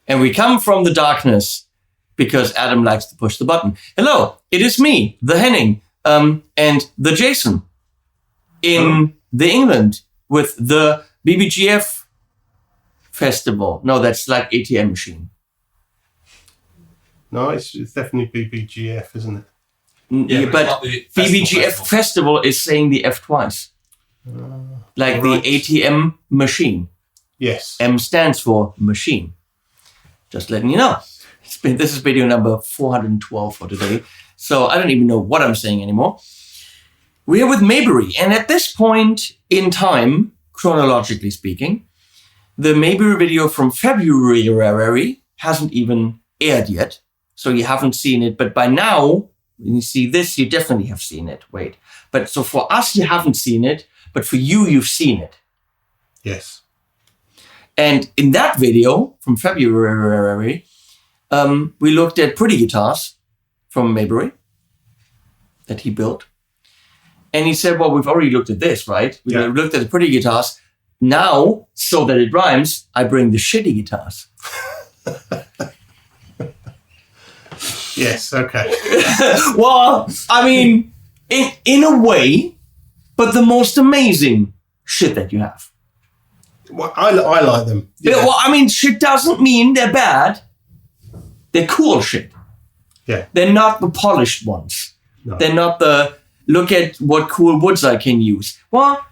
And we come from the darkness because Adam likes to push the button. Hello, it is me, the Henning, and the Jason in the England with the BBGF festival. No, that's like ATM machine. No, it's definitely BBGF, isn't it? Yeah, but BBGF festival is saying the F twice. Like the ATM machine. Yes. M stands for machine. Just letting you know. This is video number 412 for today. So I don't even know what I'm saying anymore. We are with Maybury. And at this point in time, chronologically speaking, the Maybury video from February hasn't even aired yet. So you haven't seen it. But by now, when you see this, you definitely have seen it. Wait. But so for us, you haven't seen it. But for you, you've seen it. Yes. And in that video from February, we looked at pretty guitars from Maybury that he built. And he said, well, we've already looked at this, right? We looked at the pretty guitars. Now, so that it rhymes, I bring the shitty guitars. Yes, okay. Well, I mean, in a way, but the most amazing shit that you have. Well, I like them. Yeah. Well, I mean, shit doesn't mean they're bad. They're cool shit. Yeah. They're not the polished ones. No. They're not the, look at what cool woods I can use. Well,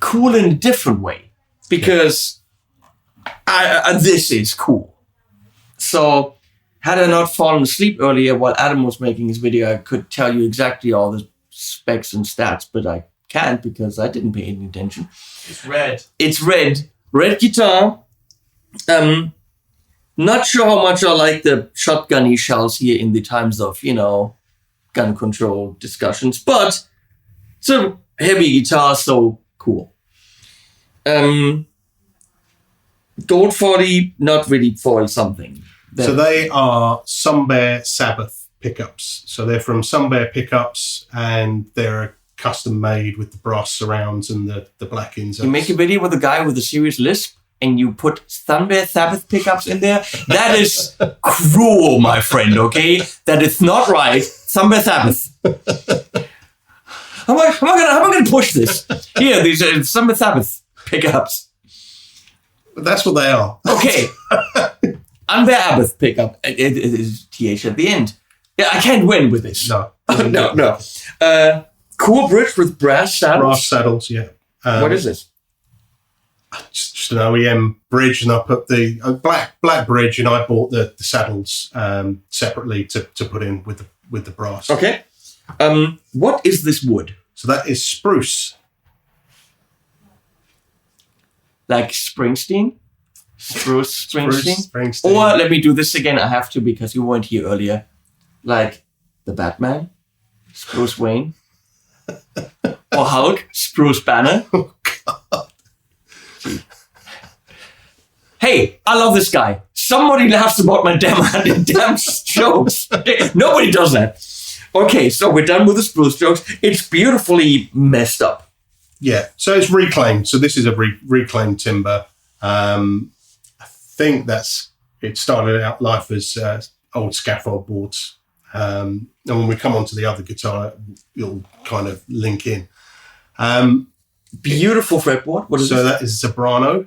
cool in a different way. Because this is cool. So, had I not fallen asleep earlier while Adam was making his video, I could tell you exactly all the specs and stats, but I can't because I didn't pay any attention. It's red. It's red. Red guitar. Not sure how much I like the shotgunny shells here in the times of, gun control discussions, but it's a heavy guitar, so cool. Gold 40, not really foil something. So they are Sunbear Sabbath pickups. So they're from Sunbear Pickups, and they're custom made with the brass surrounds and the black inserts. You make a video with a guy with a serious lisp and you put Sunbear Sabbath pickups in there? That is cruel, my friend, okay? That is not right. Sunbear Sabbath. How am I gonna push this? Here, these are Sunbear Sabbath pickups. But that's what they are. Okay. Sunbear Sabbath pickup. It is TH at the end. Yeah, I can't win with this. No. No. Cool bridge with brass saddles. Brass saddles, yeah. What is this? Just an OEM bridge, and I put the black bridge, and I bought the saddles separately to put in with the brass. Okay. What is this wood? So that is spruce. Like Springsteen? Spruce Springsteen? Springsteen. Or let me do this again. I have to because you weren't here earlier. Like the Batman? Spruce Wayne? Or Hulk? Spruce Banner? Oh, God. Hey, I love this guy. Somebody laughs about my damn jokes. Nobody does that. Okay, so we're done with the spruce jokes. It's beautifully messed up. Yeah, so it's reclaimed. So this is a reclaimed timber. I think it started out life as old scaffold boards. And when we come on to the other guitar, you'll kind of link in. Beautiful fretboard. What is so this? that is Zebrano.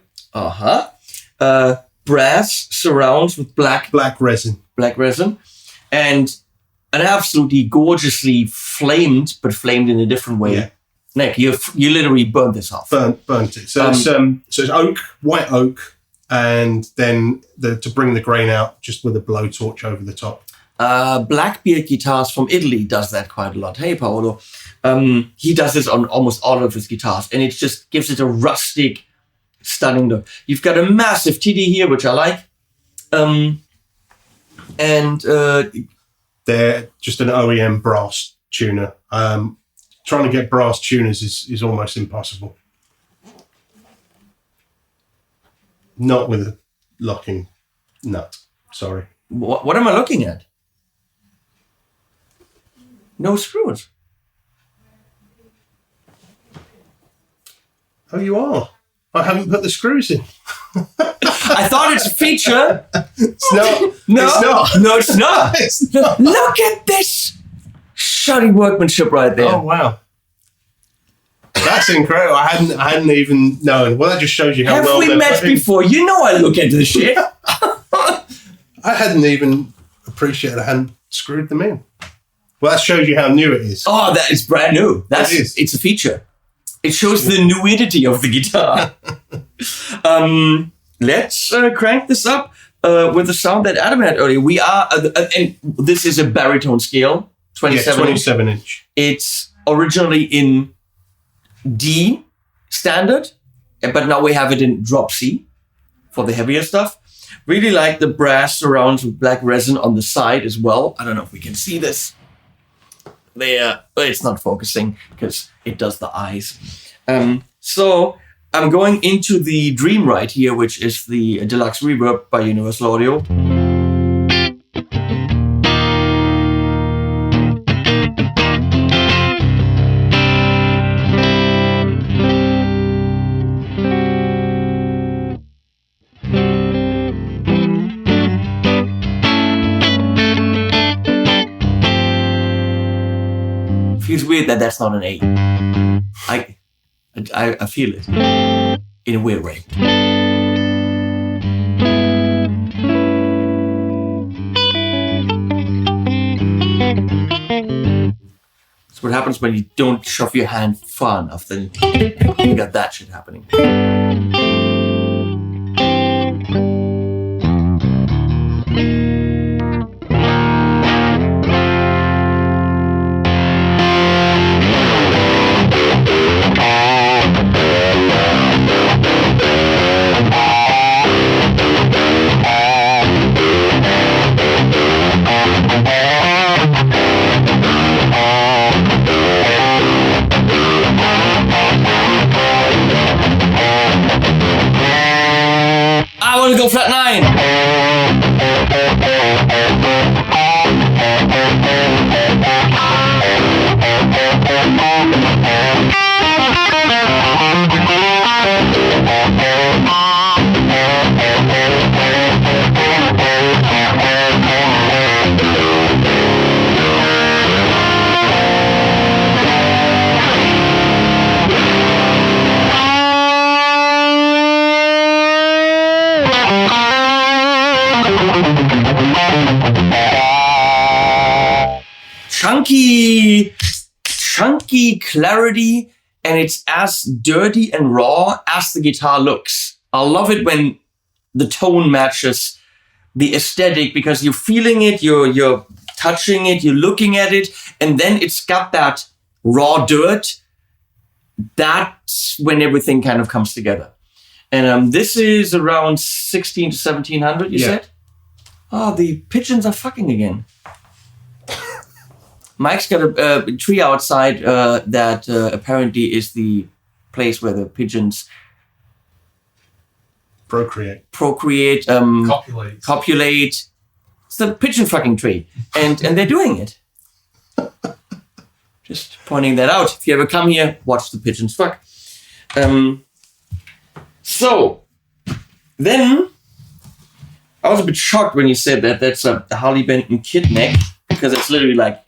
Brass surrounds with black resin. Black resin. And an absolutely gorgeously flamed, but flamed in a different way. Yeah. Nick, you literally burnt this off. Burnt it. So it's oak, white oak, and then to bring the grain out, just with a blowtorch over the top. Blackbeard Guitars from Italy does that quite a lot. Hey, Paolo. He does this on almost all of his guitars, and it just gives it a rustic, stunning look. You've got a massive TD here, which I like. They're just an OEM brass tuner. Trying to get brass tuners is almost impossible. Not with a locking nut. Sorry. What am I looking at? No screws. Oh, you are? I haven't put the screws in. I thought it's a feature. It's not. No, It's not. no, it's not. It's not. Look at this shoddy workmanship right there. Oh wow. That's incredible. I hadn't even known. Well, that just shows you how Have well we they're met putting- before? You know I look into the shit. I hadn't even appreciated I hadn't screwed them in. Well, that shows you how new it is. Oh, that is brand new. It's a feature. It shows the newidity of the guitar. Let's crank this up with the sound that Adam had earlier. We are, and this is a baritone scale, 27. 27 inch. It's originally in D standard, but now we have it in drop C for the heavier stuff. Really like the brass surrounds with black resin on the side as well. I don't know if we can see this. There, but it's not focusing because it does the eyes. So I'm going into the Dream right here, which is the Deluxe Reverb by Universal Audio. Feels weird that that's not an A. I feel it in a weird way. That's what happens when you don't shove your hand far enough. Then you got that shit happening. I want to go flat 9. Chunky clarity, and it's as dirty and raw as the guitar looks. I love it when the tone matches the aesthetic because you're feeling it, you're touching it, you're looking at it, and then it's got that raw dirt. That's when everything kind of comes together. And this is around 16 to 1700, you said? Oh, the pigeons are fucking again. Mike's got a tree outside that apparently is the place where the pigeons Procreate. Copulate. It's the pigeon fucking tree. And they're doing it. Just pointing that out. If you ever come here, watch the pigeons fuck. So, then I was a bit shocked when you said that that's a Harley Benton kit neck because it's literally like,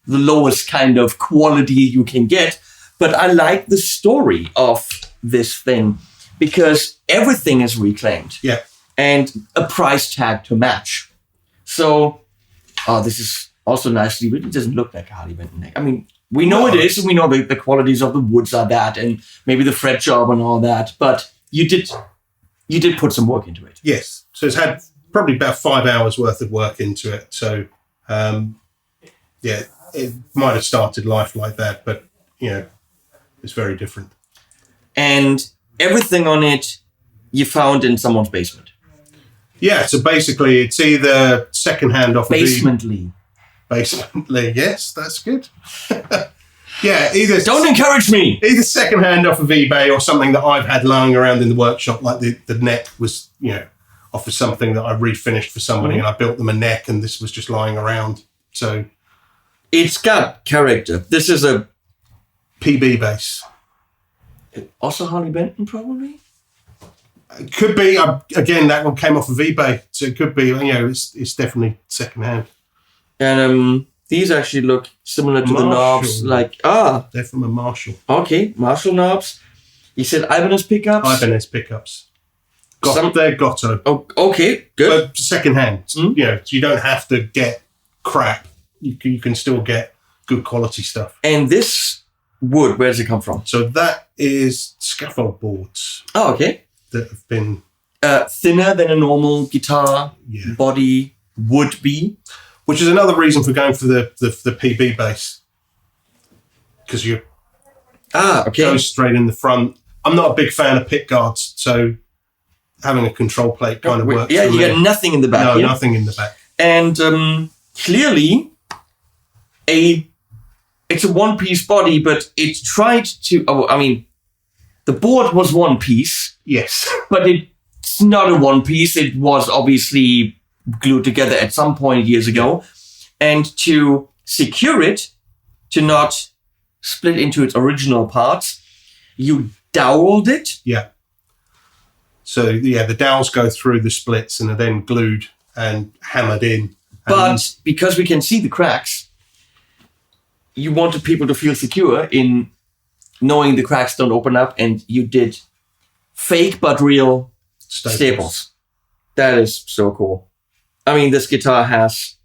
the lowest kind of quality you can get. But I like the story of this thing because everything is reclaimed. Yeah. And a price tag to match. So, this is also nicely, but it doesn't look like a Harley Benton neck. I mean, we know it is, and we know the qualities of the woods are that, and maybe the fret job and all that, but you did put some work into it. Yes. So it's had probably about 5 hours worth of work into it. So, it might have started life like that, but, it's very different. And everything on it you found in someone's basement. Yeah, so basically it's either secondhand off Basemently. Basemently, yes, that's good. Yeah, either Don't encourage me! Either secondhand off of eBay or something that I've had lying around in the workshop, like the neck was, off of something that I refinished for somebody and I built them a neck and this was just lying around. So it's got character. This is a PB bass. Also Harley Benton, probably? It could be. Again, that one came off of eBay, so it could be. It's definitely secondhand. And these actually look similar to the knobs. They're from a Marshall. Okay, Marshall knobs. You said Ibanez pickups. Ibanez pickups. They're Gotto. Oh, okay, good. But secondhand. So you don't have to get crap. You can still get good quality stuff. And this wood, where does it come from? So that is scaffold boards. Oh, okay. That have been thinner than a normal guitar body would be. Which is another reason for going for the PB bass. Because you go straight in the front. I'm not a big fan of pick guards, so having a control plate kind of works. Yeah, you get nothing in the back. No, nothing in the back. And clearly, it's a one-piece body, but it tried to. The board was one piece. Yes, but it's not a one piece. It was obviously glued together at some point years ago, and to secure it, to not split into its original parts, you doweled it. Yeah. So the dowels go through the splits and are then glued and hammered in. But because we can see the cracks, you wanted people to feel secure in knowing the cracks don't open up, and you did fake but real staples. That is so cool. I mean, this guitar has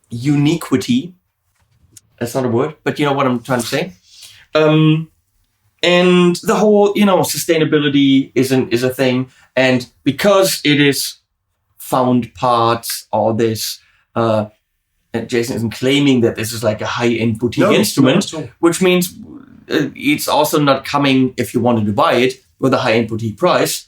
uniquity. That's not a word, but you know what I'm trying to say. And the whole, sustainability is a thing. And because it is found parts, all this, and Jason isn't claiming that this is like a high-end boutique instrument, which means it's also not coming, if you wanted to buy it, with a high-end boutique price.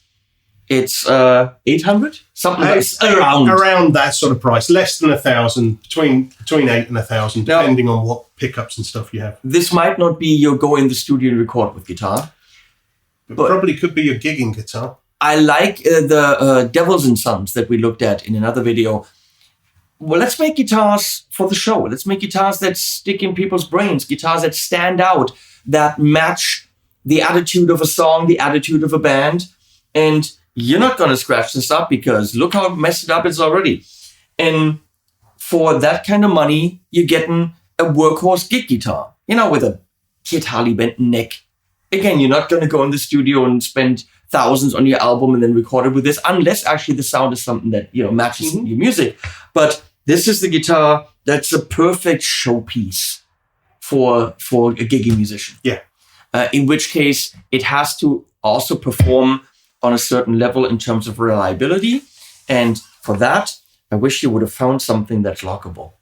It's 800, something around that sort of price, less than 1,000, between 8 and 1,000, depending on what pickups and stuff you have. This might not be your go in the studio and record with guitar, but probably could be your gigging guitar. I like the Devils and Sons that we looked at in another video. Well, let's make guitars for the show. Let's make guitars that stick in people's brains, guitars that stand out, that match the attitude of a song, the attitude of a band, and you're not going to scratch this up because look how messed it up it's already. And for that kind of money, you're getting a workhorse gig guitar, with a Kit Harley Benton neck. Again, you're not going to go in the studio and spend thousands on your album and then record it with this, unless actually the sound is something that, matches your music. But this is the guitar that's a perfect showpiece for a gigging musician. Yeah. In which case, it has to also perform on a certain level in terms of reliability. And for that, I wish you would have found something that's lockable.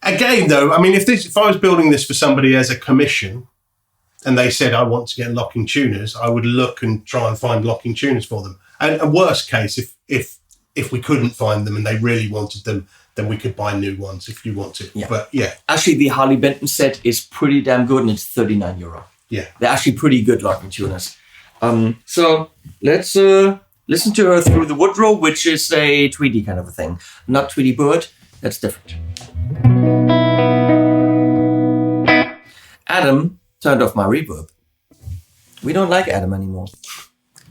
Again, though, I mean, if I was building this for somebody as a commission and they said, I want to get locking tuners, I would look and try and find locking tuners for them. And a worst case, if we couldn't find them and they really wanted them, then we could buy new ones if you want to. Yeah. But yeah. Actually, the Harley Benton set is pretty damn good and it's €39. Yeah. They're actually pretty good locking tuners. So let's listen to her through the Woodrow, which is a Tweedy kind of a thing. Not Tweedy Bird, that's different. Adam turned off my reverb. We don't like Adam anymore.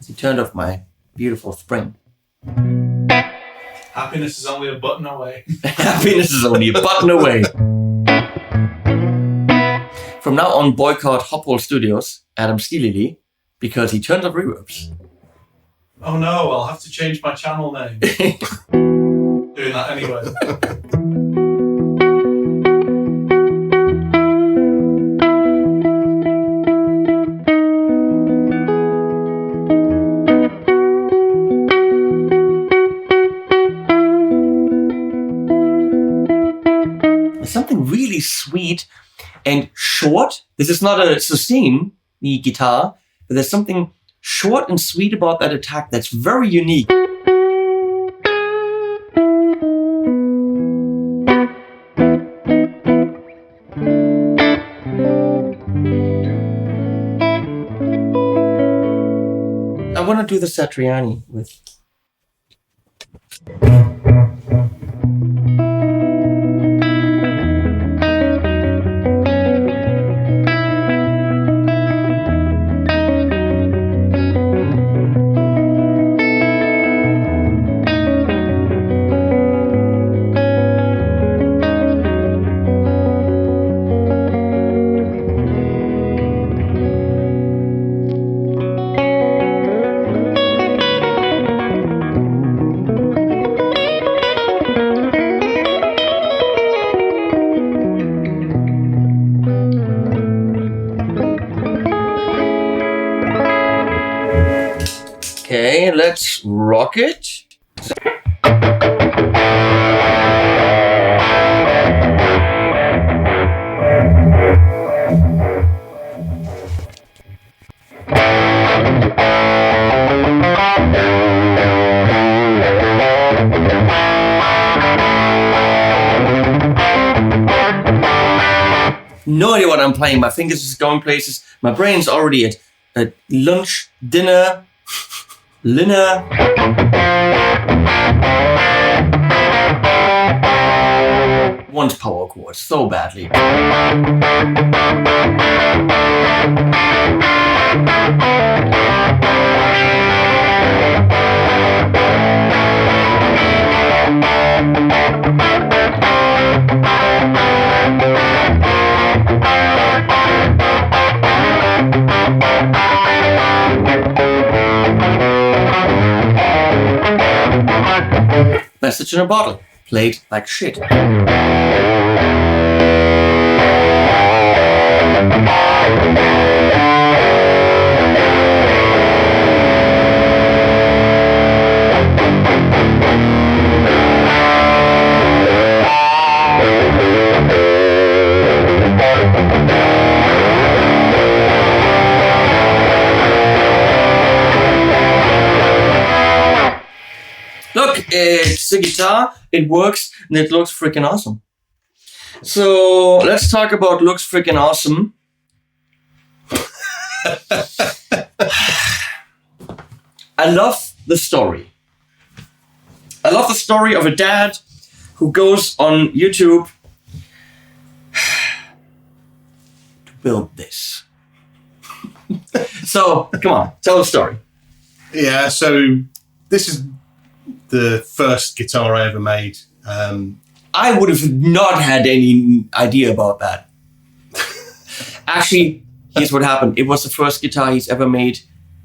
He turned off my beautiful spring. Happiness is only a button away. Happiness is only a button away. From now on, boycott Hophole Studios, Adam Steelily, because he turned off reverbs. Oh no, I'll have to change my channel name. Doing that anyway. Something really sweet and short. This is not a sustain, the guitar, but there's something short and sweet about that attack that's very unique. I want to do the Satriani with... Okay, let's rock it. No idea what I'm playing. My fingers is going places. My brain's already at lunch, dinner, dinner. Wants power chords so badly. Message in a bottle. Played like shit. Look, it's a guitar, it works, and it looks freaking awesome. So let's talk about looks freaking awesome. I love the story. I love the story of a dad who goes on YouTube to build this. So, come on, tell the story. Yeah, so this is the first guitar I ever made. I would have not had any idea about that. Actually, here's what happened. It was the first guitar he's ever made,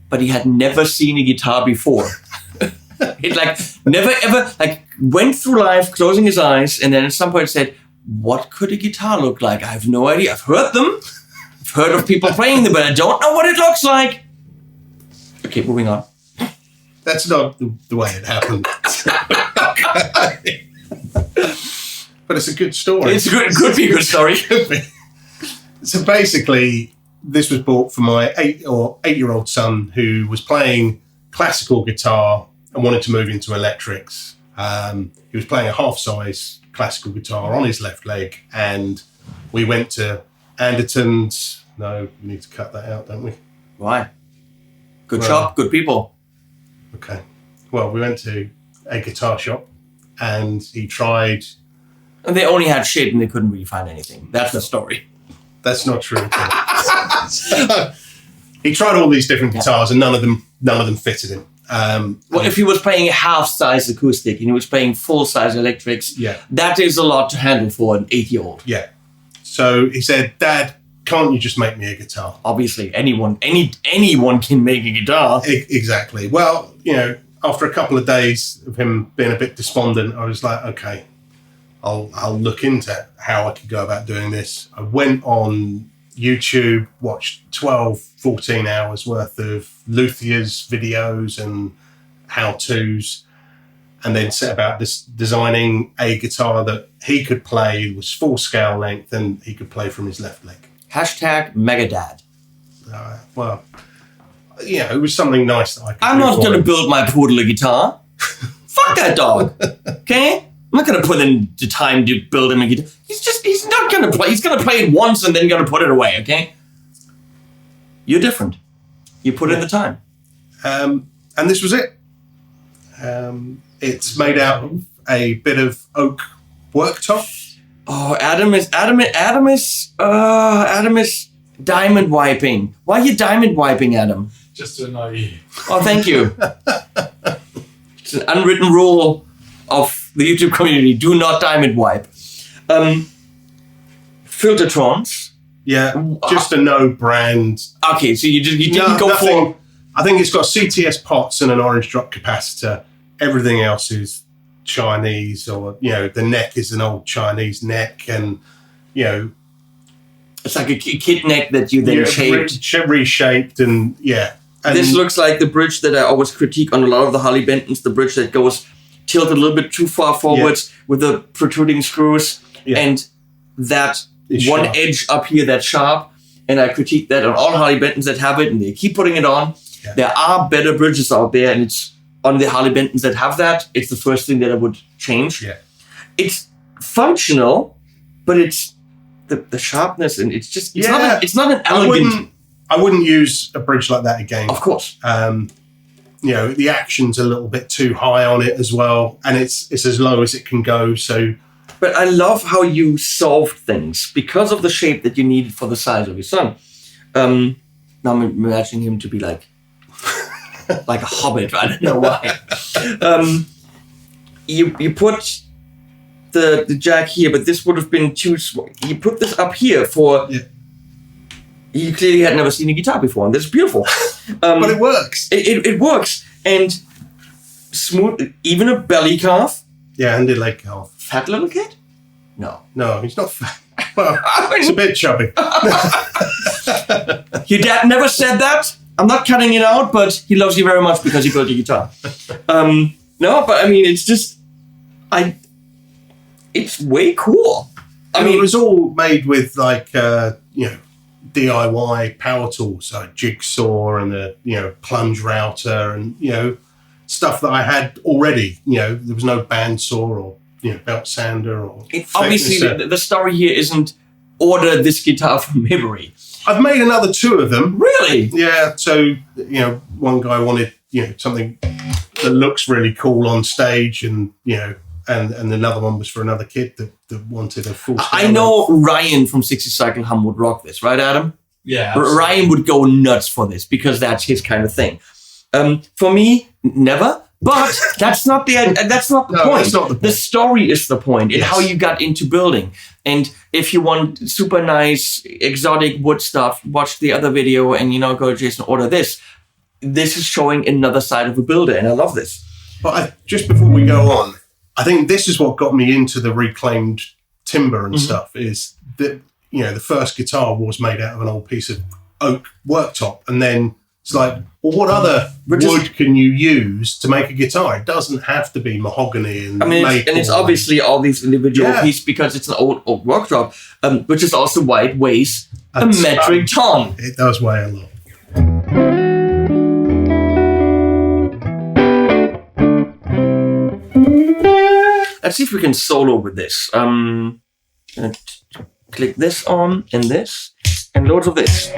but he had never seen a guitar before. It never ever went through life closing his eyes, and then at some point said, what could a guitar look like? I have no idea. I've heard them. I've heard of people playing them, but I don't know what it looks like. Okay, moving on. That's not the way it happened. But it's a good story. It could be a good story. So basically, this was bought for my 8-year-old son who was playing classical guitar and wanted to move into electrics. He was playing a half-size classical guitar on his left leg, and we went to Anderton's. No, we need to cut that out, don't we? Why? Good shop, good people. Okay. Well, we went to a guitar shop and he tried. And they only had shit and they couldn't really find anything. That's the story. That's not true. So, he tried all these different guitars and none of them fitted him. Well, if he was playing half-size acoustic and he was playing full-size electrics, that is a lot to handle for an 8-year-old. Yeah. So he said, Dad, can't you just make me a guitar? Obviously, anyone can make a guitar. Exactly. Well, after a couple of days of him being a bit despondent, I was like, okay, I'll look into how I could go about doing this. I went on YouTube, watched 12, 14 hours worth of luthiers' videos and how-tos, and then set about designing a guitar that he could play, was full scale length, and he could play from his left leg. #Megadad. Well, it was something nice that I could I'm not going to build my poodle a guitar. Fuck that dog. Okay? I'm not going to put in the time to build him a guitar. He's not going to play. He's going to play it once and then going to put it away, okay? You're different. You put in the time. And this was it. It's made out of a bit of oak worktop. Oh, Adam is diamond wiping. Why are you diamond wiping, Adam? Just to annoy you. Oh, thank you. It's an unwritten rule of the YouTube community. Do not diamond wipe. Filtertrons. Yeah, just a no brand. Okay, so you didn't go nothing, for... I think it's got CTS pots and an orange drop capacitor. Everything else is Chinese, or the neck is an old Chinese neck, and it's like a kid neck that you then shaped. Reshaped, and This looks like the bridge that I always critique on a lot of the Harley Bentons, the bridge that goes tilted a little bit too far forwards with the protruding screws and that It's one sharp. edge up here that's sharp. And I critique that on all Harley Bentons that have it and they keep putting it on. Yeah. There are better bridges out there, and it's on the Harley Bentons that have that. It's the first thing that I would change. Yeah. It's functional, but it's the sharpness, and it's just it's not an elegant. I wouldn't use a bridge like that again. Of course. The action's a little bit too high on it as well, and it's as low as it can go. So, but I love how you solved things because of the shape that you needed for the size of your son. Now I'm imagining him to be like a hobbit. I don't know why. You put the jack here, but this would have been too small. You put this up here for. Yeah. You clearly had never seen a guitar before, and that's beautiful. but it works. It works, and smooth. Even a belly calf. Yeah, and the leg calf. Fat little kid? No. No, he's not fat. Well, it's a bit chubby. Your dad never said that. I'm not cutting it out, but he loves you very much because you built your guitar. No, but I mean, it's just, it's way cool. I mean, it was all made with DIY power tools, like jigsaw and the plunge router and stuff that I had already. There was no bandsaw or belt sander or. Obviously, the story here isn't order this guitar from Maybury. I've made another 2 of them. Really? Yeah. So one guy wanted something that looks really cool on stage, and and another one was for another kid that wanted a full. I know Ryan from 60 Cycle Hum would rock this, right, Adam? Yeah. Absolutely. Ryan would go nuts for this because that's his kind of thing. For me, never. But that's not the point. That's not the point. The story is the point, and Yes. how you got into building. And if you want super nice exotic wood stuff, watch the other video and go to Jason, order this. This is showing another side of a builder, and I love this. But just before we go on, I think this is what got me into the reclaimed timber and stuff. Is that the first guitar was made out of an old piece of oak worktop, and then it's like, well, what other wood can you use to make a guitar? It doesn't have to be mahogany and maple. And it's obviously all these individual pieces because it's an old worktop, which is also why it weighs a metric ton. It does weigh a lot. Let's see if we can solo with this. Gonna click this on and this, and loads of this.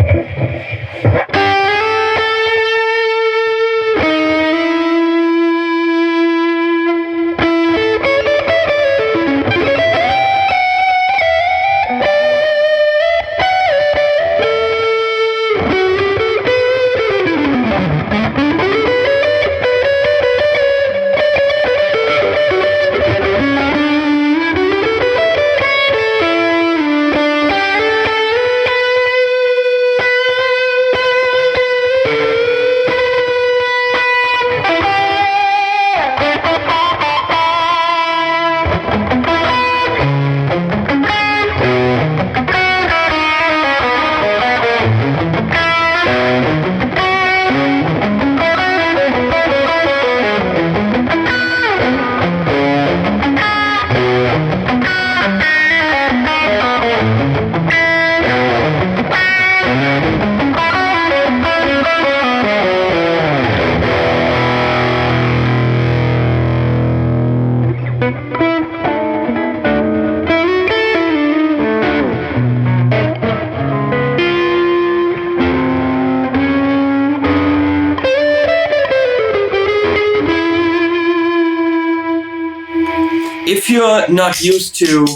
If you're not used to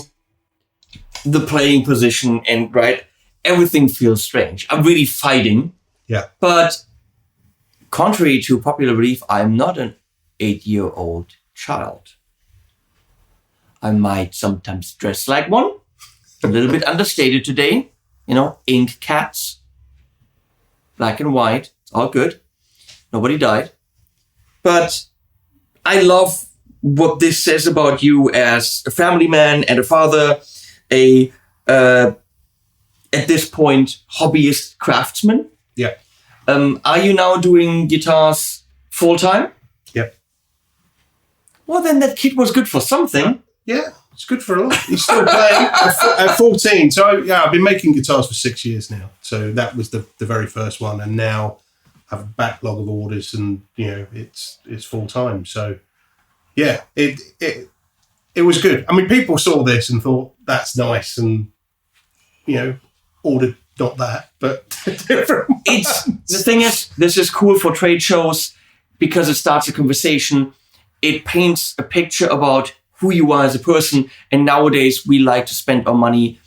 the playing position and everything feels strange. I'm really fighting. Yeah. But contrary to popular belief, I'm not an 8-year-old child. I might sometimes dress like one. A little bit understated today. Ink cats. Black and white. It's all good. Nobody died. But I love what this says about you as a family man and a father, at this point, hobbyist craftsman. Yeah. Are you now doing guitars full time? Yep. Well, then that kid was good for something. Yeah, it's good for a lot. He's still playing at 14. So yeah, I've been making guitars for 6 years now. So that was the very first one, and now I have a backlog of orders, and it's full time. So yeah, it was good. I mean, people saw this and thought that's nice, and ordered not that, but different. The thing is, this is cool for trade shows because it starts a conversation. It paints a picture about who you are as a person. And nowadays we like to spend our money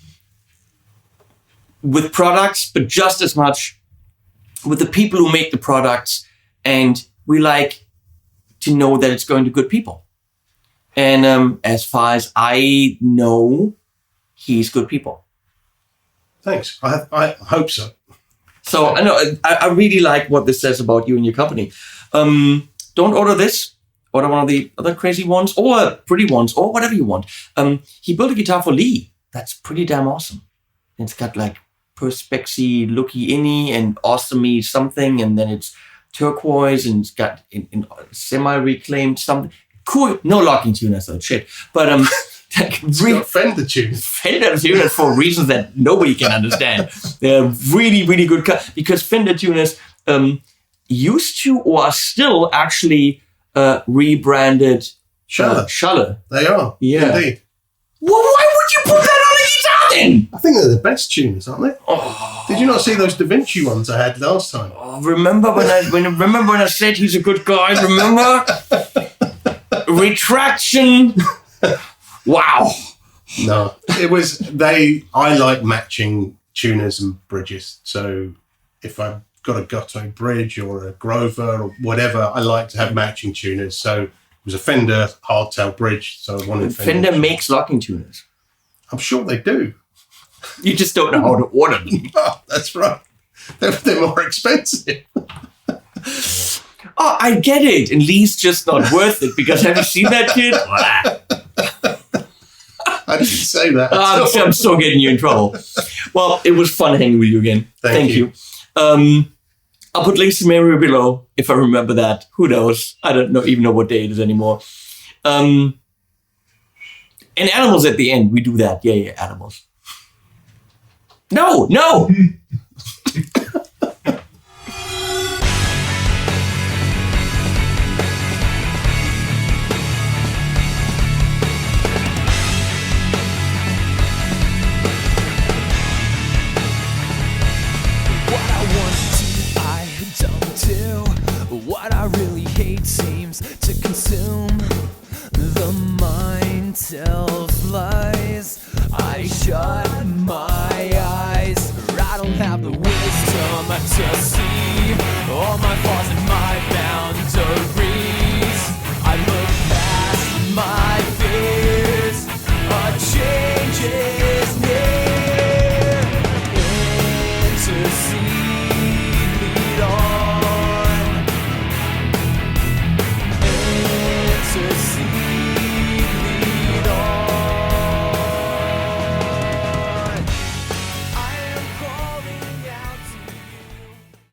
with products, but just as much with the people who make the products. And we like to know that it's going to good people. And as far as I know, he's good people. Thanks. I hope so. So I know I really like what this says about you and your company. Don't order this. Order one of the other crazy ones or pretty ones or whatever you want. He built a guitar for Lee. That's pretty damn awesome. It's got like Perspexy, looky inny, and awesomey something, and then it's turquoise and it's got in semi-reclaimed something. Cool. No locking tuners or shit. But Fender tuners. Fender tuners for reasons that nobody can understand. They're really, really good because Fender tuners used to or are still actually rebranded Schaller. They are. Yeah. Indeed. Well, why would you put that on a guitar then? I think they're the best tuners, aren't they? Oh. Did you not see those Da Vinci ones I had last time? Oh, remember when I said he's a good guy? Remember? Retraction. Wow. No, it was I like matching tuners and bridges. So if I've got a Gotto bridge or a Grover or whatever, I like to have matching tuners. So it was a Fender hardtail bridge. So I wanted Fender makes locking tuners. I'm sure they do. You just don't know how to order them. Oh, that's right. They're more expensive. Oh, I get it. And Lee's just not worth it because have you seen that kid? I didn't say that. I'm so getting you in trouble. Well, it was fun hanging with you again. Thank you. I'll put links to Maybury below if I remember that. Who knows? I don't even know what day it is anymore. And animals at the end. We do that. Yeah, animals. No! What I really hate seems to consume. The mind tells lies. I shut my eyes. I don't have the wisdom to see all my flaws and